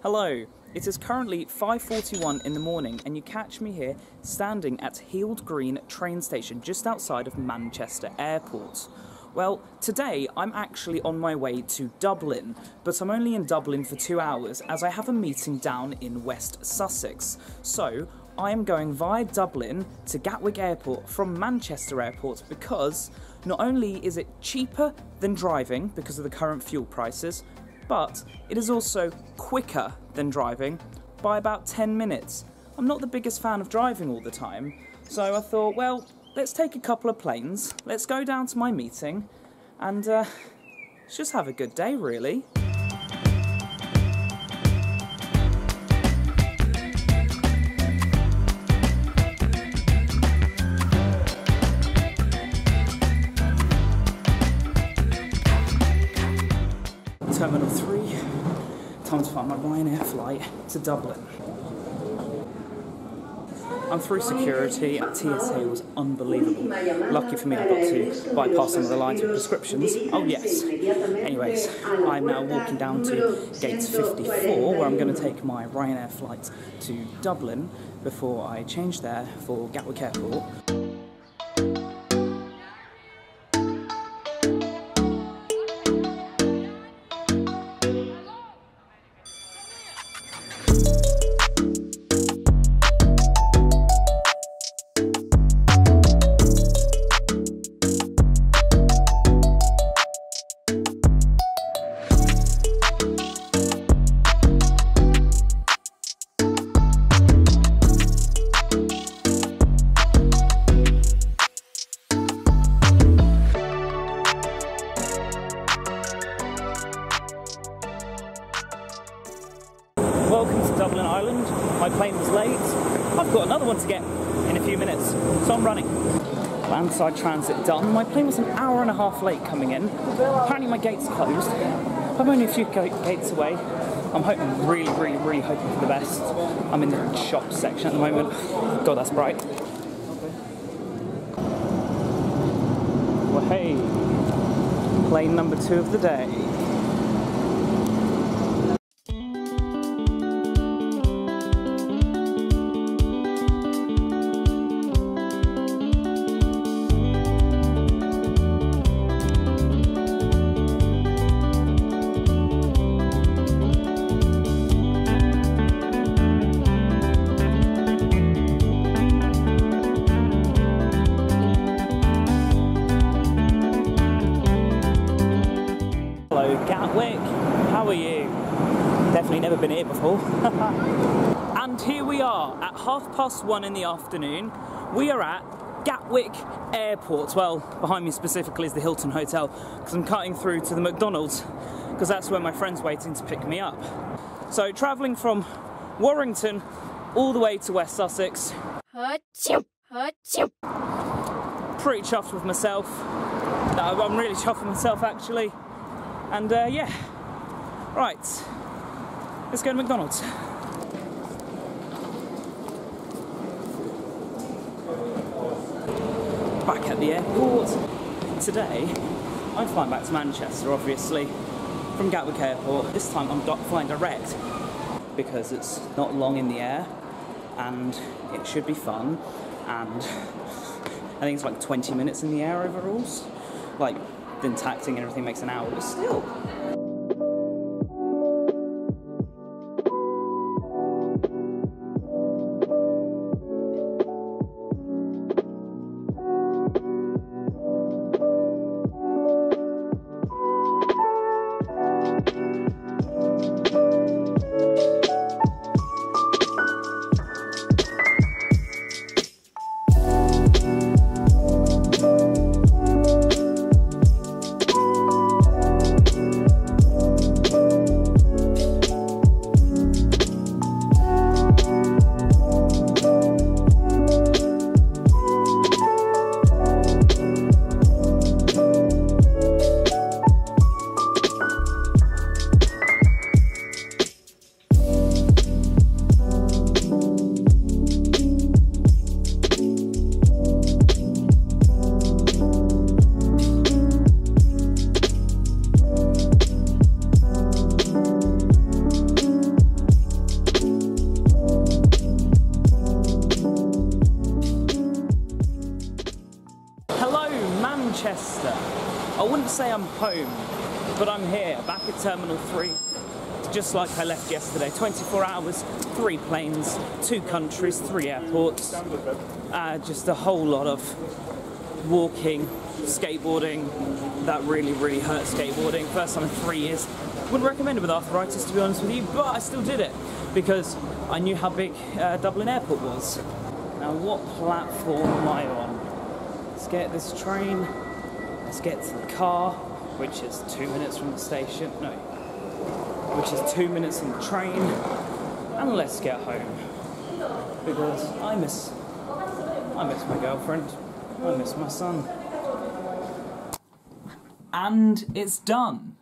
Hello, it is currently 5:41 in the morning and you catch me here standing at Heald Green train station just outside of Manchester Airport. Well, today I'm actually on my way to Dublin, but I'm only in Dublin for 2 hours as I have a meeting down in West Sussex. So I am going via Dublin to Gatwick Airport from Manchester Airport because not only is it cheaper than driving because of the current fuel prices, but it is also quicker than driving by about 10 minutes. I'm not the biggest fan of driving all the time, so I thought, well, let's take a couple of planes, let's go down to my meeting, and let's just have a good day, really. Terminal 3, time to find my Ryanair flight to Dublin. I'm through security at TSA, was unbelievable. Lucky for me I got to bypass some of the lines with prescriptions. Oh yes. Anyways, I'm now walking down to gate 54 where I'm going to take my Ryanair flight to Dublin before I change there for Gatwick Airport. Welcome to Dublin Island. My plane was late. I've got another one to get in a few minutes, so I'm running. Landside transit done. My plane was an hour and a half late coming in. Apparently my gate's closed. I'm only a few gates away. I'm hoping, really hoping for the best. I'm in the shop section at the moment. God, that's bright. Well, hey, plane number 2 of the day. Gatwick, how are you? Definitely never been here before. And here we are at 1:30 in the afternoon. We are at Gatwick Airport. Well, behind me specifically is the Hilton Hotel because I'm cutting through to the McDonald's because that's where my friend's waiting to pick me up. So travelling from Warrngton all the way to West Sussex. Pretty chuffed with myself. I'm really chuffed with myself actually. And yeah, right, let's go to McDonald's. Back at the airport. Today, I'm flying back to Manchester, obviously, from Gatwick Airport. This time I'm flying direct because it's not long in the air and it should be fun. And I think it's like 20 minutes in the air overall. Like, then taxing and everything makes an hour, but still. say I'm home, but I'm here, back at Terminal 3, just like I left yesterday. 24 hours, 3 planes, 2 countries, 3 airports, just a whole lot of walking, skateboarding. That really, really hurt skateboarding. First time in 3 years. Wouldn't recommend it with arthritis, to be honest with you, but I still did it because I knew how big Dublin Airport was. Now, what platform am I on? Let's get this train. Let's get to the car, which is 2 minutes from the station. No, which is 2 minutes on the train. And let's get home because I miss my girlfriend. I miss my son. And it's done.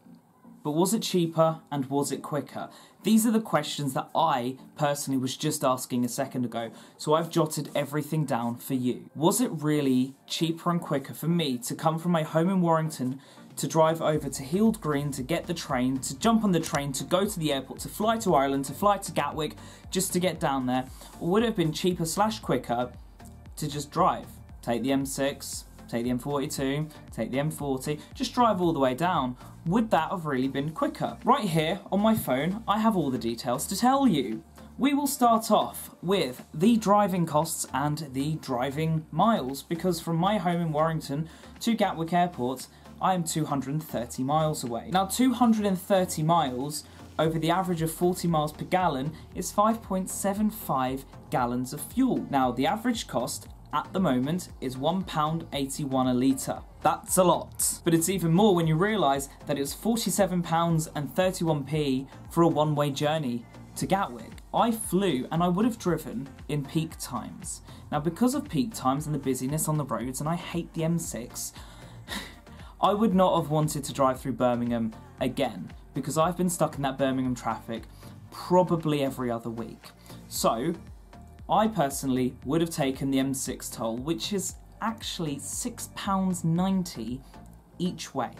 But was it cheaper and was it quicker? These are the questions that I personally was just asking a second ago, so I've jotted everything down for you. Was it really cheaper and quicker for me to come from my home in Warrngton to drive over to Heald Green to get the train, to jump on the train, to go to the airport, to fly to Ireland, to fly to Gatwick, just to get down there? Or would it have been cheaper / quicker to just drive? Take the M6, take the M42, take the M40, just drive all the way down. Would that have really been quicker? Right here on my phone, I have all the details to tell you. We will start off with the driving costs and the driving miles, because from my home in Warrngton to Gatwick Airport, I am 230 miles away. Now, 230 miles over the average of 40 miles per gallon is 5.75 gallons of fuel. Now, the average cost at the moment is £1.81 a litre. That's a lot. But it's even more when you realise that it was £47.31 for a one-way journey to Gatwick. I flew and I would have driven in peak times. Now, because of peak times and the busyness on the roads, and I hate the M6, I would not have wanted to drive through Birmingham again, because I've been stuck in that Birmingham traffic probably every other week. So I personally would have taken the M6 toll, which is actually £6.90 each way.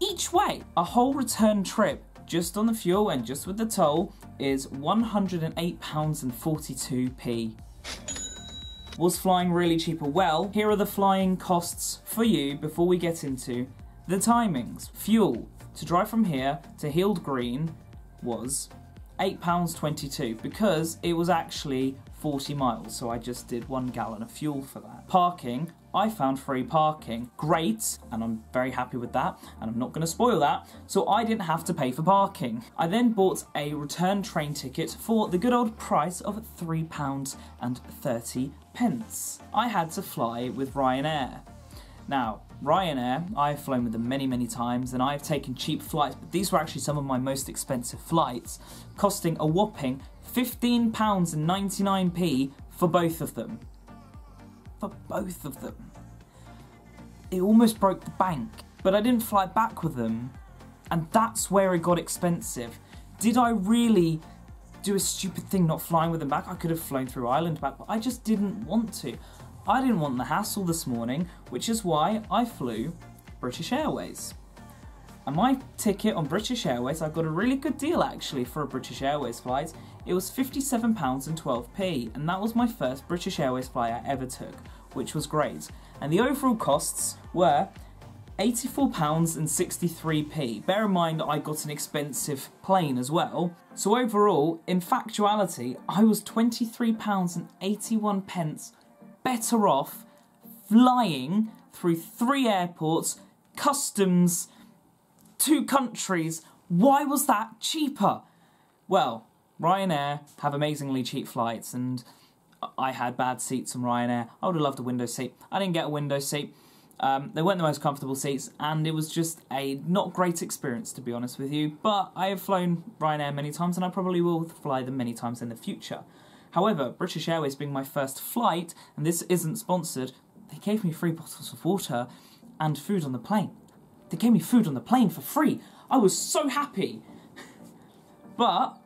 Each way! A whole return trip just on the fuel and just with the toll is £108.42. Was flying really cheaper? Well, here are the flying costs for you before we get into the timings. Fuel to drive from here to Heald Green was £8.22 because it was actually 40 miles, so I just did 1 gallon of fuel for that. Parking, I found free parking. Great, and I'm very happy with that, and I'm not going to spoil that, so I didn't have to pay for parking. I then bought a return train ticket for the good old price of £3.30. I had to fly with Ryanair. Now, Ryanair, I've flown with them many, many times, and I've taken cheap flights, but these were actually some of my most expensive flights, costing a whopping £15.99 for both of them. For both of them. It almost broke the bank, but I didn't fly back with them, and that's where it got expensive. Did I really do a stupid thing not flying with them back? I could have flown through Ireland back, but I just didn't want to. I didn't want the hassle this morning, which is why I flew British Airways. And my ticket on British Airways, I got a really good deal actually for a British Airways flight. It was £57.12, and that was my first British Airways flight I ever took, which was great. And the overall costs were £84.63. Bear in mind I got an expensive plane as well. So overall, in factuality, I was £23.81 better off flying through 3 airports, customs, 2 countries. Why was that cheaper? Well, Ryanair have amazingly cheap flights, and I had bad seats on Ryanair. I would have loved a window seat. I didn't get a window seat. They weren't the most comfortable seats, and it was just a not great experience, to be honest with you. But I have flown Ryanair many times, and I probably will fly them many times in the future. However, British Airways being my first flight, and this isn't sponsored, they gave me free bottles of water and food on the plane. They gave me food on the plane for free. I was so happy. But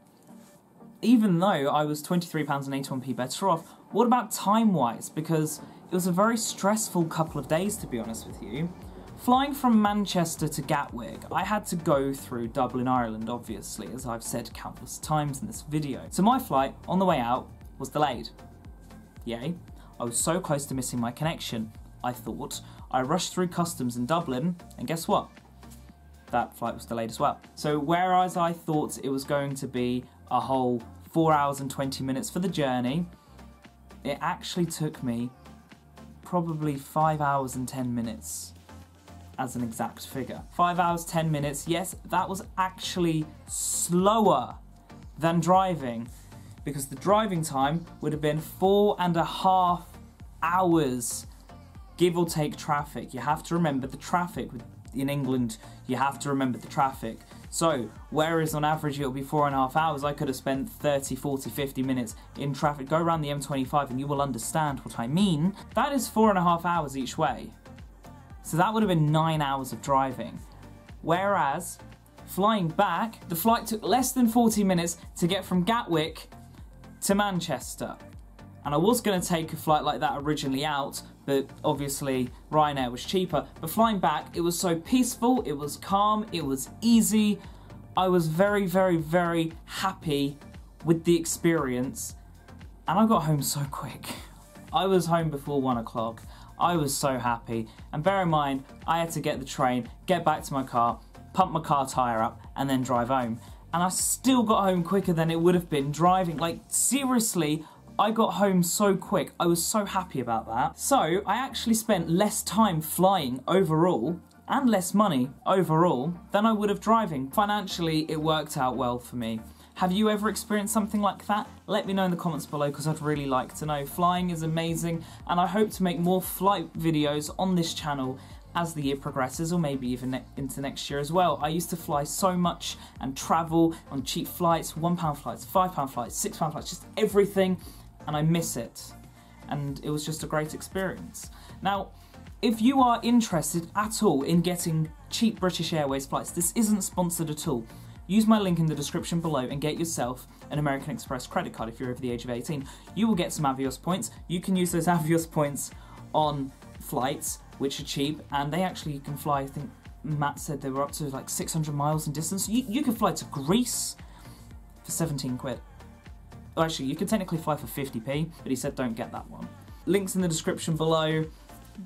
even though I was £23.81 better off, what about time-wise? Because it was a very stressful couple of days, to be honest with you. Flying from Manchester to Gatwick, I had to go through Dublin, Ireland, obviously, as I've said countless times in this video. So my flight, on the way out, was delayed. Yay. I was so close to missing my connection. I thought. I rushed through customs in Dublin, and guess what? That flight was delayed as well. So whereas I thought it was going to be a whole 4 hours and 20 minutes for the journey, it actually took me probably 5 hours and 10 minutes as an exact figure. 5 hours, 10 minutes, yes, that was actually slower than driving, because the driving time would have been 4.5 hours, give or take traffic. You have to remember the traffic in England, you have to remember the traffic. So, whereas on average it'll be 4.5 hours, I could have spent 30, 40, 50 minutes in traffic. Go around the M25 and you will understand what I mean. That is 4.5 hours each way. So that would have been 9 hours of driving. Whereas, flying back, the flight took less than 40 minutes to get from Gatwick to Manchester. And I was going to take a flight like that originally out, but obviously Ryanair was cheaper. But flying back, it was so peaceful, it was calm, it was easy. I was very, very, very happy with the experience. And I got home so quick. I was home before 1 o'clock. I was so happy. And bear in mind, I had to get the train, get back to my car, pump my car tyre up, and then drive home. And I still got home quicker than it would have been driving. Like, seriously, I got home so quick. I was so happy about that. So, I actually spent less time flying overall, and less money overall, than I would have driving. Financially, it worked out well for me. Have you ever experienced something like that? Let me know in the comments below, because I'd really like to know. Flying is amazing, and I hope to make more flight videos on this channel as the year progresses, or maybe even into next year as well. I used to fly so much and travel on cheap flights, £1 flights, £5 flights, £6 flights, just everything, and I miss it. And it was just a great experience. Now, if you are interested at all in getting cheap British Airways flights, this isn't sponsored at all. Use my link in the description below and get yourself an American Express credit card if you're over the age of 18. You will get some AVIOS points. You can use those AVIOS points on flights, which are cheap, and they actually can fly, I think Matt said they were up to like 600 miles in distance. You could fly to Greece for 17 quid. Well, actually, you could technically fly for 50p, but he said don't get that one. Links in the description below.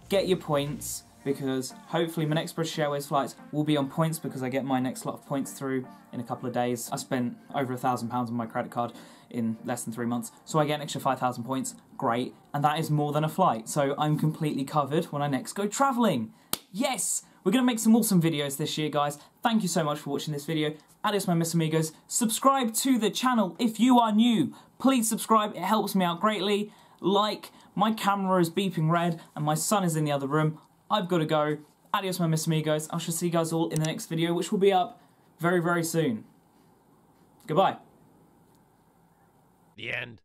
Get your points, because hopefully my next British Airways flights will be on points, because I get my next lot of points through in a couple of days. I spent over £1,000 on my credit card in less than 3 months, so I get an extra 5,000 points, great, and that is more than a flight, so I'm completely covered when I next go travelling. Yes! We're going to make some awesome videos this year, guys. Thank you so much for watching this video. Adios, my Miss Amigos. Subscribe to the channel if you are new. Please subscribe, it helps me out greatly. Like, my camera is beeping red, and my son is in the other room. I've got to go. Adios, my Miss Amigos. I shall see you guys all in the next video, which will be up very, very soon. Goodbye. The end.